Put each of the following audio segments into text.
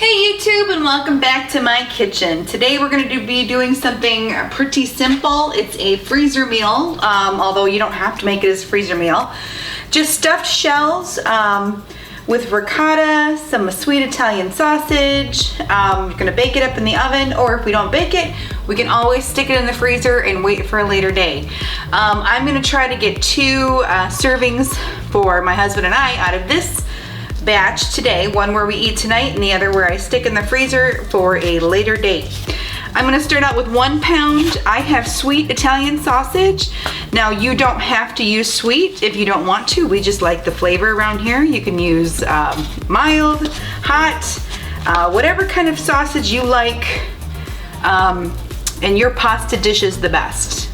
Hey YouTube, and welcome back to my kitchen. Today we're going to be doing something pretty simple. It's a freezer meal, although you don't have to make it as a freezer meal. Just stuffed shells with ricotta, some sweet Italian sausage. You're going to bake it up in the oven, or if we don't bake it, we can always stick it in the freezer and wait for a later day. I'm going to try to get 2 servings for my husband and I out of this batch today, one where we eat tonight and the other where I stick in the freezer for a later date. I'm going to start out with 1 pound. I have sweet Italian sausage. Now you don't have to use sweet if you don't want to. We just like the flavor around here. You can use mild, hot, whatever kind of sausage you like, and your pasta dish is the best.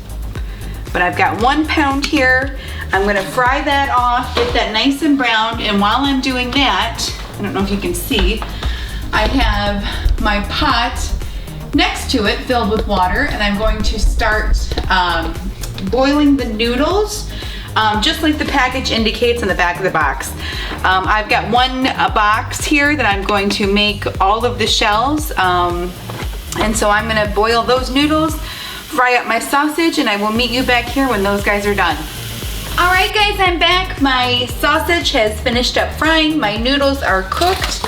But I've got 1 pound here. I'm gonna fry that off, get that nice and brown, and while I'm doing that, I don't know if you can see, I have my pot next to it filled with water, and I'm going to start boiling the noodles, just like the package indicates on the back of the box. I've got one box here that I'm going to make all of the shells, and so I'm gonna boil those noodles, fry up my sausage, and I will meet you back here when those guys are done. All right guys, I'm back. My sausage has finished up frying. My noodles are cooked.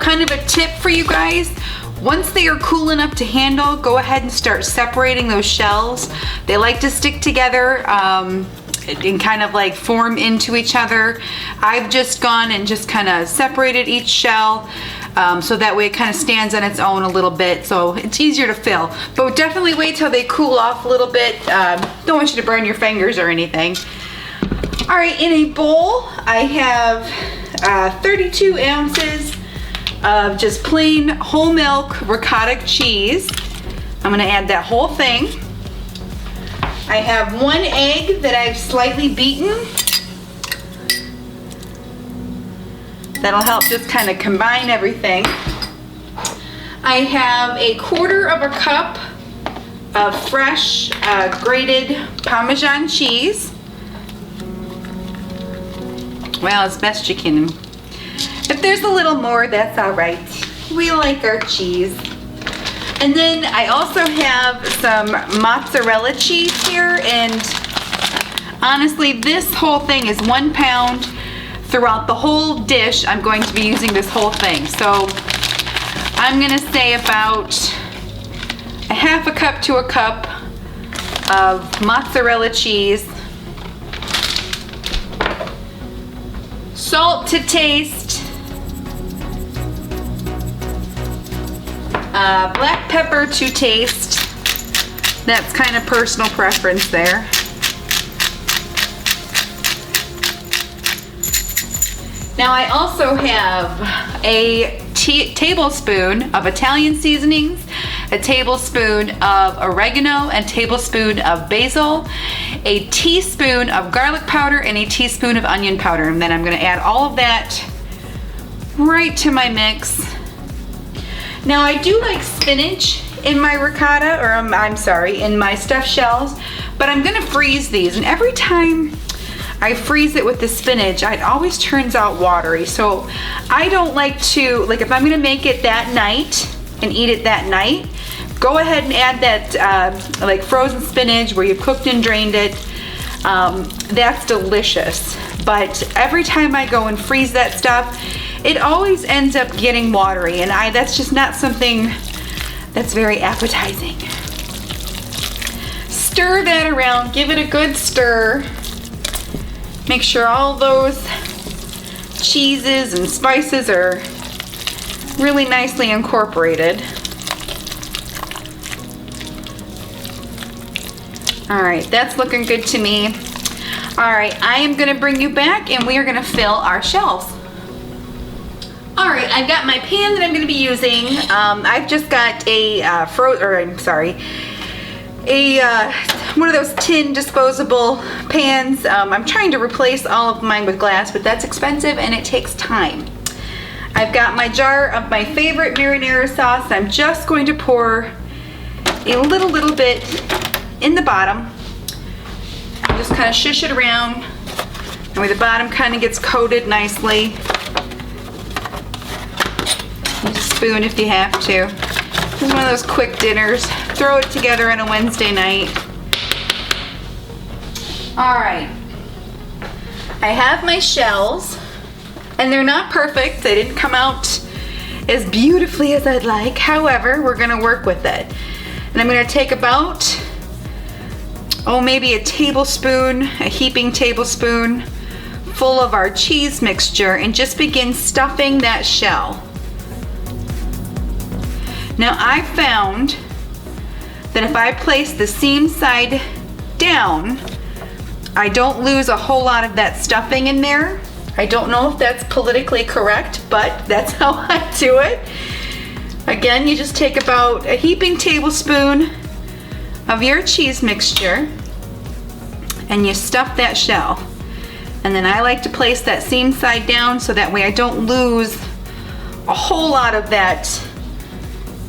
Kind of a tip for you guys. Once they are cool enough to handle, go ahead and start separating those shells. They like to stick together and kind of like form into each other. I've just gone and just kind of separated each shell so that way it kind of stands on its own a little bit, so it's easier to fill. But definitely wait till they cool off a little bit. Don't want you to burn your fingers or anything. All right, in a bowl, I have 32 ounces of just plain whole milk ricotta cheese. I'm gonna add that whole thing. I have 1 egg that I've slightly beaten. That'll help just kind of combine everything. I have 1/4 cup of fresh grated Parmesan cheese. Well, as best you can. If there's a little more, that's all right. We like our cheese. And then I also have some mozzarella cheese here, and honestly, this whole thing is 1 pound. Throughout the whole dish, I'm going to be using this whole thing. So I'm gonna say about 1/2 cup to 1 cup of mozzarella cheese. Salt to taste. Black pepper to taste. That's kind of personal preference there. Now I also have a tablespoon of Italian seasonings, a tablespoon of oregeno, and a tablespoon of basil, a teaspoon of garlic powder, and a teaspoon of onion powder. And then I'm gonna add all of that right to my mix. Now I do like spinach in my ricotta, or I'm sorry, in my stuffed shells, but I'm gonna freeze these, and every time I freeze it with the spinach, it always turns out watery. So I don't like to, like if I'm gonna make it that night and eat it that night, go ahead and add that like frozen spinach where you've cooked and drained it. That's delicious. But every time I go and freeze that stuff, it always ends up getting watery, and that's just not something that's very appetizing. Stir that around, give it a good stir. Make sure all those cheeses and spices are really nicely incorporated. All right, that's looking good to me. All right, I am gonna bring you back and we are gonna fill our shells. All right, I've got my pan that I'm gonna be using. I've just got a one of those tin disposable pans. I'm trying to replace all of mine with glass, but that's expensive and it takes time. I've got my jar of my favorite marinara sauce. I'm just going to pour a little bit in the bottom. Just kind of shush it around, and where the bottom kind of gets coated nicely. You just spoon if you have to. It's one of those quick dinners. Throw it together on a Wednesday night. All right. I have my shells, and they're not perfect. They didn't come out as beautifully as I'd like. However, we're gonna work with it. And I'm gonna take about, maybe a tablespoon, a heaping tablespoon full of our cheese mixture and just begin stuffing that shell. Now I found that if I place the seam side down, I don't lose a whole lot of that stuffing in there. I don't know if that's politically correct, but that's how I do it. Again, you just take about a heaping tablespoon of your cheese mixture and you stuff that shell. And then I like to place that seam side down so that way I don't lose a whole lot of that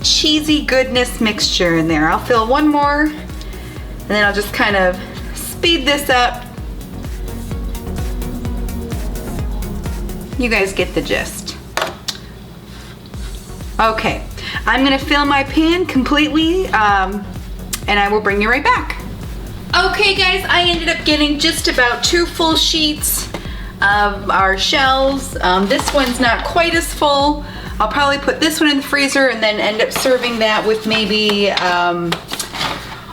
cheesy goodness mixture in there. I'll fill one more and then I'll just kind of speed this up. You guys get the gist. Okay, I'm gonna fill my pan completely and I will bring you right back. Okay guys, I ended up getting just about 2 full sheets of our shells. This one's not quite as full. I'll probably put this one in the freezer and then end up serving that with maybe, I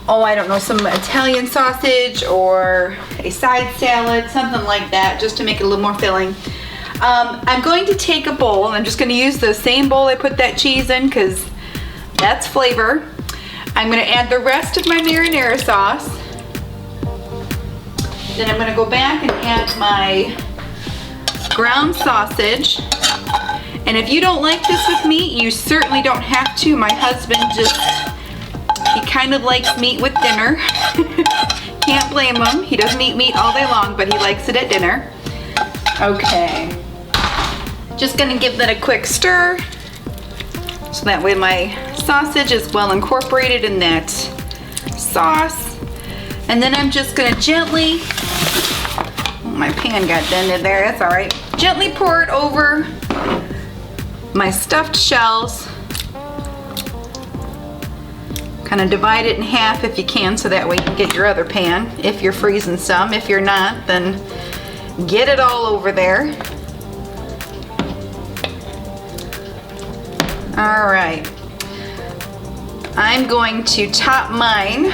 don't know, some Italian sausage or a side salad, something like that, just to make it a little more filling. I'm going to take a bowl, and I'm just going to use the same bowl I put that cheese in because that's flavor. I'm going to add the rest of my marinara sauce. Then I'm going to go back and add my ground sausage. And if you don't like this with meat, you certainly don't have to. My husband he kind of likes meat with dinner. Can't blame him. He doesn't eat meat all day long, but he likes it at dinner. Okay. Just gonna give that a quick stir so that way my sausage is well incorporated in that sauce. And then I'm just gonna gently, my pan got dented there, that's all right. Gently pour it over my stuffed shells. Kind of divide it in half if you can so that way you can get your other pan if you're freezing some. If you're not, then get it all over there. All right. I'm going to top mine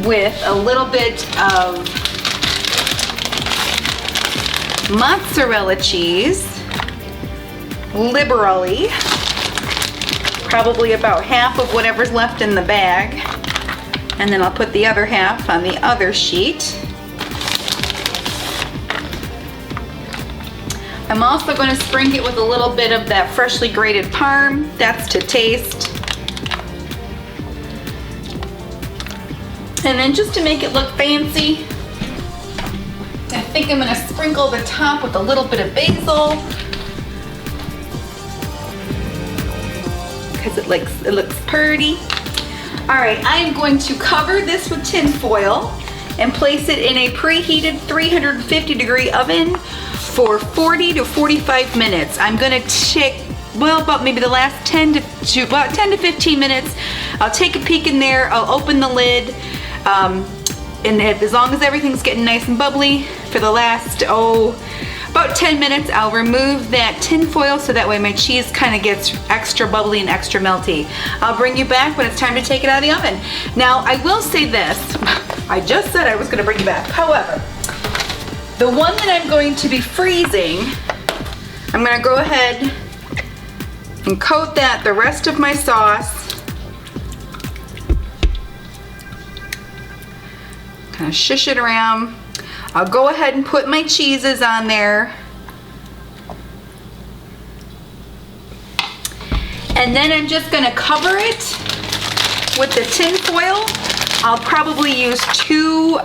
with a little bit of mozzarella cheese, liberally, probably about half of whatever's left in the bag, and then I'll put the other half on the other sheet. I'm also going to sprinkle it with a little bit of that freshly grated parm. That's to taste. And then just to make it look fancy, I think I'm going to sprinkle the top with a little bit of basil because it looks pretty. All right, I'm going to cover this with tin foil and place it in a preheated 350-degree oven for 40 to 45 minutes. I'm gonna take, about maybe the last 10 to 15 minutes. I'll take a peek in there, I'll open the lid, and as long as everything's getting nice and bubbly, for the last, about 10 minutes, I'll remove that tin foil so that way my cheese kind of gets extra bubbly and extra melty. I'll bring you back when it's time to take it out of the oven. Now, I will say this, I just said I was gonna bring you back. However, the one that I'm going to be freezing, I'm gonna go ahead and coat that the rest of my sauce. Kind of shush it around. I'll go ahead and put my cheeses on there. And then I'm just gonna cover it with the tin foil. I'll probably use 2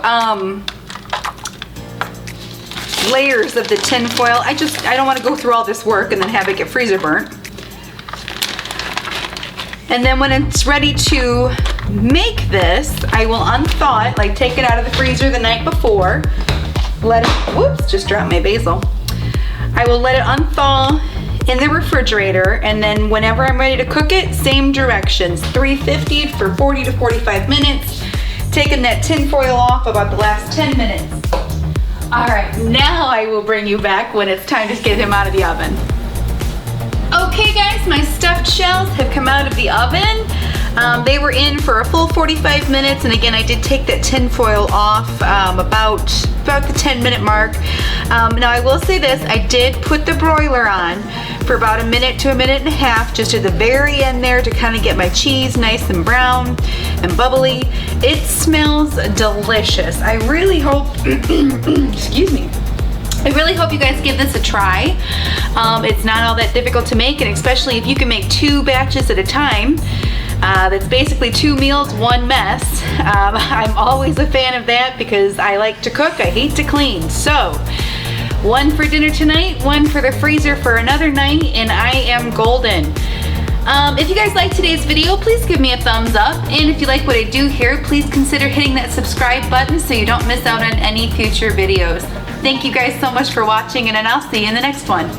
layers of the tin foil. I don't want to go through all this work and then have it get freezer burnt. And then when it's ready to make this, I will unthaw it, like take it out of the freezer the night before. Let it, whoops, just dropped my basil. I will let it unthaw in the refrigerator, and then whenever I'm ready to cook it, same directions, 350 for 40 to 45 minutes, taking that tin foil off about the last 10 minutes. All right, now I will bring you back when it's time to get him out of the oven. Okay guys, my stuffed shells have come out of the oven. They were in for a full 45 minutes, and again, I did take that tin foil off about the 10-minute mark. Now I will say this, I did put the broiler on for about a minute to a minute and a half, just at the very end there, to kind of get my cheese nice and brown and bubbly. It smells delicious. I really hope, excuse me, I really hope you guys give this a try. It's not all that difficult to make, and especially if you can make 2 batches at a time. That's basically 2 meals, 1 mess. I'm always a fan of that because I like to cook, I hate to clean. So, 1 for dinner tonight, 1 for the freezer for another night, and I am golden. If you guys like today's video, please give me a thumbs up, and if you like what I do here, please consider hitting that subscribe button so you don't miss out on any future videos. Thank you guys so much for watching, and then I'll see you in the next one.